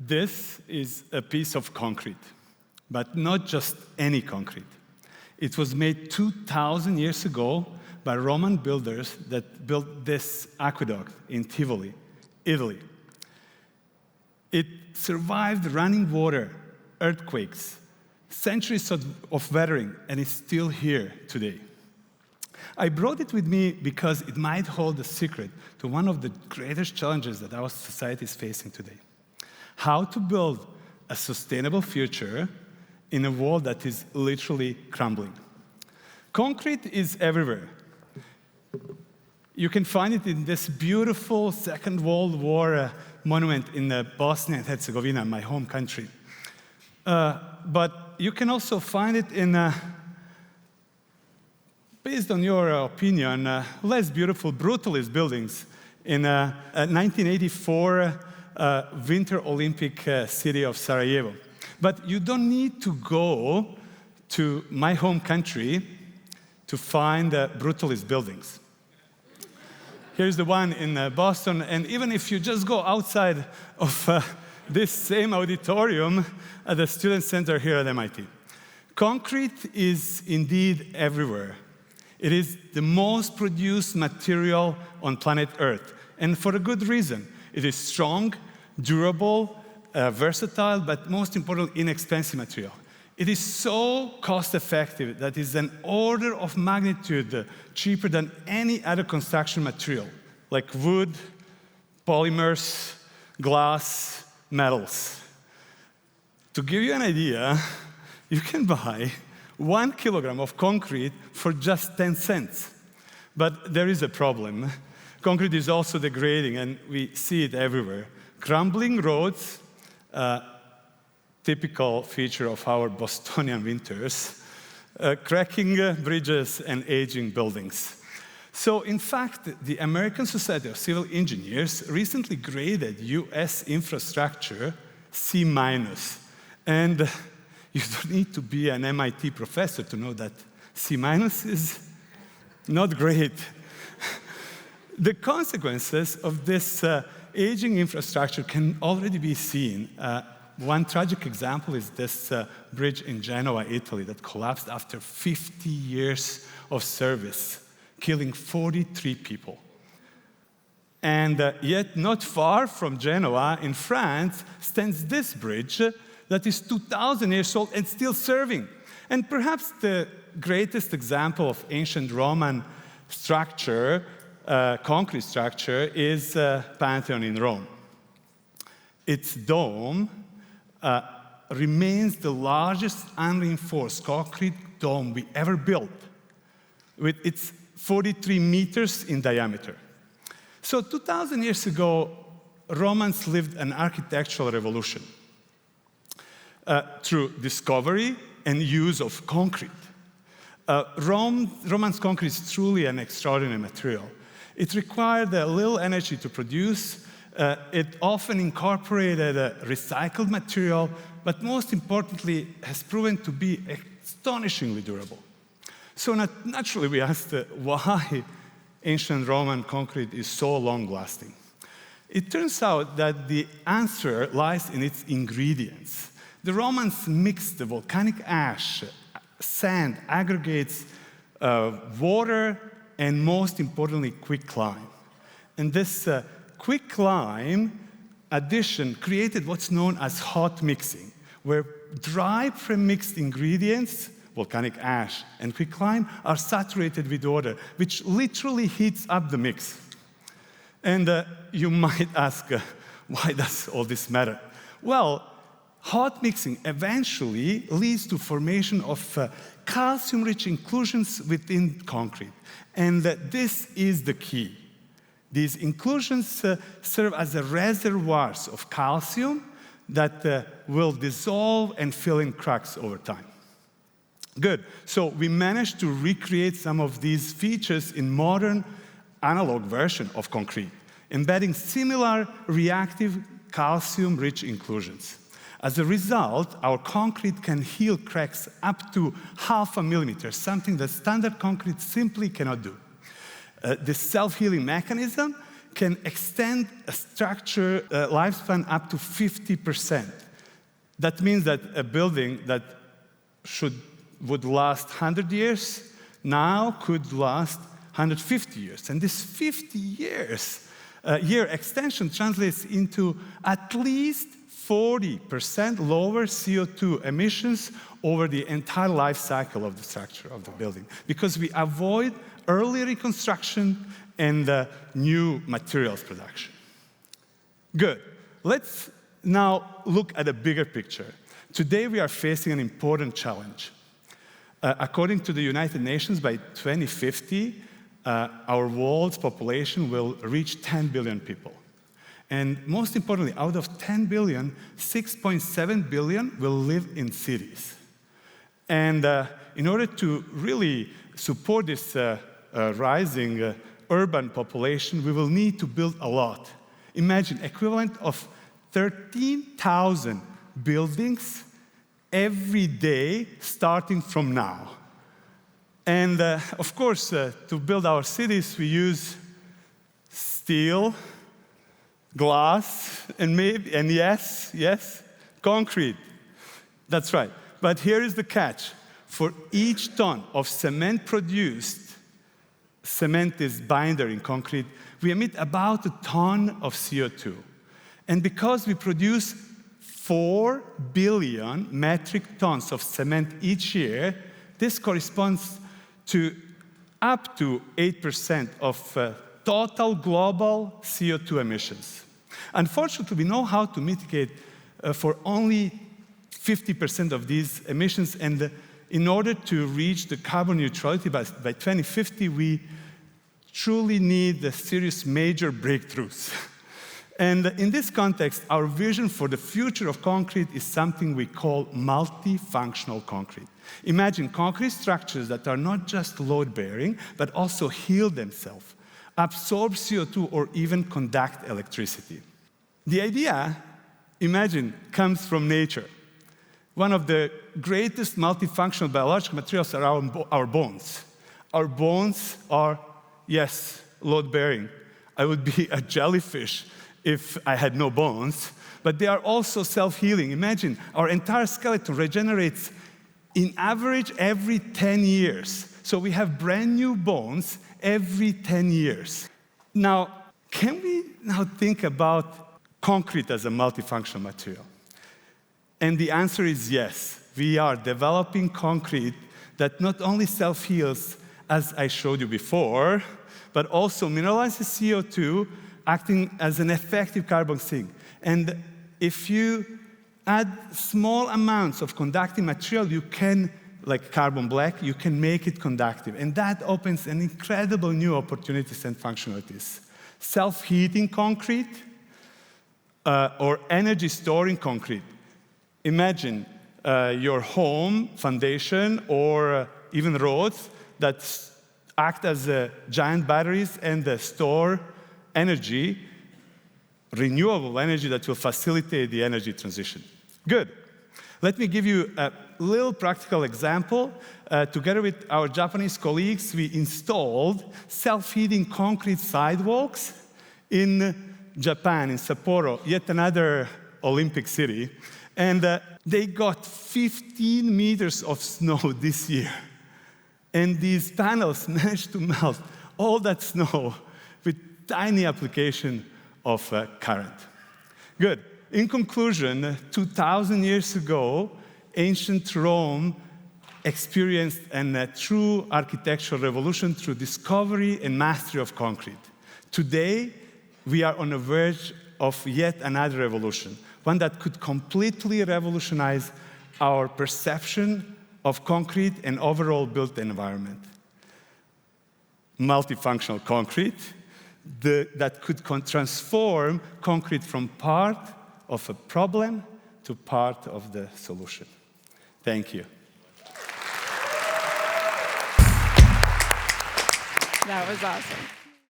This is a piece of concrete, but not just any concrete. It was made 2,000 years ago by Roman builders that built this aqueduct in Tivoli, Italy. It survived running water, earthquakes, centuries of weathering, and is still here today. I brought it with me because it might hold the secret to one of the greatest challenges that our society is facing today. How to build a sustainable future in a world that is literally crumbling. Concrete is everywhere. You can find it in this beautiful Second World War monument in Bosnia and Herzegovina, my home country. But you can also find it in, based on your opinion, less beautiful brutalist buildings in 1984 Winter Olympic city of Sarajevo. But you don't need to go to my home country to find brutalist buildings. Here's the one in Boston, and even if you just go outside of this same auditorium at the Student Center here at MIT. Concrete is indeed everywhere. It is the most produced material on planet Earth, and for a good reason. It is strong, durable, versatile, but most importantly, inexpensive material. It is so cost-effective that it's an order of magnitude cheaper than any other construction material, like wood, polymers, glass, metals. To give you an idea, you can buy 1 kilogram of concrete for just 10 cents. But there is a problem. Concrete is also degrading, and we see it everywhere. Crumbling roads, typical feature of our Bostonian winters, cracking bridges, and aging buildings. So, in fact, the American Society of Civil Engineers recently graded US infrastructure C-. And you don't need to be an MIT professor to know that C- is not great. The consequences of this aging infrastructure can already be seen. One tragic example is this bridge in Genoa, Italy, that collapsed after 50 years of service, killing 43 people. And yet, not far from Genoa, in France, stands this bridge that is 2,000 years old and still serving. And perhaps the greatest example of ancient Roman structure, concrete structure, is Pantheon in Rome. Its dome remains the largest unreinforced concrete dome we ever built, with its 43 meters in diameter. So 2,000 years ago, Romans lived an architectural revolution through discovery and use of concrete. Roman's concrete is truly an extraordinary material. It required a little energy to produce. It often incorporated recycled material, but most importantly, has proven to be astonishingly durable. So naturally, we asked why ancient Roman concrete is so long-lasting. It turns out that the answer lies in its ingredients. The Romans mixed the volcanic ash, sand, aggregates, water, and most importantly, quicklime. And this quicklime addition created what's known as hot mixing, where dry premixed ingredients, volcanic ash and quicklime, are saturated with water, which literally heats up the mix. And you might ask, why does all this matter? Well, hot mixing eventually leads to formation of calcium-rich inclusions within concrete. And this is the key. These inclusions serve as reservoirs of calcium that will dissolve and fill in cracks over time. Good. So we managed to recreate some of these features in modern analog version of concrete, embedding similar reactive calcium-rich inclusions. As a result, our concrete can heal cracks up to 0.5 millimeter, something that standard concrete simply cannot do. This self-healing mechanism can extend a structure lifespan up to 50%. That means that a building that would last 100 years now could last 150 years. And this 50 year extension translates into at least 40% lower CO2 emissions over the entire life cycle of the structure of the building, because we avoid early reconstruction and new materials production. Good. Let's now look at a bigger picture. Today we are facing an important challenge. According to the United Nations, by 2050, our world's population will reach 10 billion people. And most importantly, out of 10 billion, 6.7 billion will live in cities. And in order to really support this rising urban population, we will need to build a lot. Imagine equivalent of 13,000 buildings every day starting from now. And of course, to build our cities, we use steel, glass, and yes, concrete. That's right. But here is the catch. For each ton of cement produced, cement is binder in concrete, we emit about a ton of CO2. And because we produce 4 billion metric tons of cement each year, this corresponds to up to 8% of total global CO2 emissions. Unfortunately, we know how to mitigate for only 50% of these emissions, and in order to reach the carbon neutrality by 2050, we truly need serious major breakthroughs. And in this context, our vision for the future of concrete is something we call multifunctional concrete. Imagine concrete structures that are not just load-bearing, but also heal themselves, absorb CO2, or even conduct electricity. The idea, imagine, comes from nature. One of the greatest multifunctional biological materials are our bones. Our bones are, yes, load-bearing. I would be a jellyfish if I had no bones, but they are also self-healing. Imagine, our entire skeleton regenerates in average every 10 years. So we have brand new bones every 10 years. Now, can we now think about concrete as a multifunctional material? And the answer is yes. We are developing concrete that not only self-heals, as I showed you before, but also mineralizes CO2, acting as an effective carbon sink. And if you add small amounts of conducting material, you can, like carbon black, you can make it conductive. And that opens an incredible new opportunities and functionalities. Self-heating concrete, or energy storing concrete. Imagine your home foundation or even roads that act as giant batteries and store energy, renewable energy that will facilitate the energy transition. Good. Let me give you a little practical example. Together with our Japanese colleagues, we installed self-heating concrete sidewalks in Japan, in Sapporo, yet another Olympic city. And they got 15 meters of snow this year. And these panels managed to melt all that snow with tiny application of current. Good. In conclusion, 2,000 years ago, ancient Rome experienced a true architectural revolution through discovery and mastery of concrete. Today, we are on the verge of yet another revolution, one that could completely revolutionize our perception of concrete and overall built environment. Multifunctional concrete that could transform concrete from part of a problem to part of the solution. Thank you. That was awesome.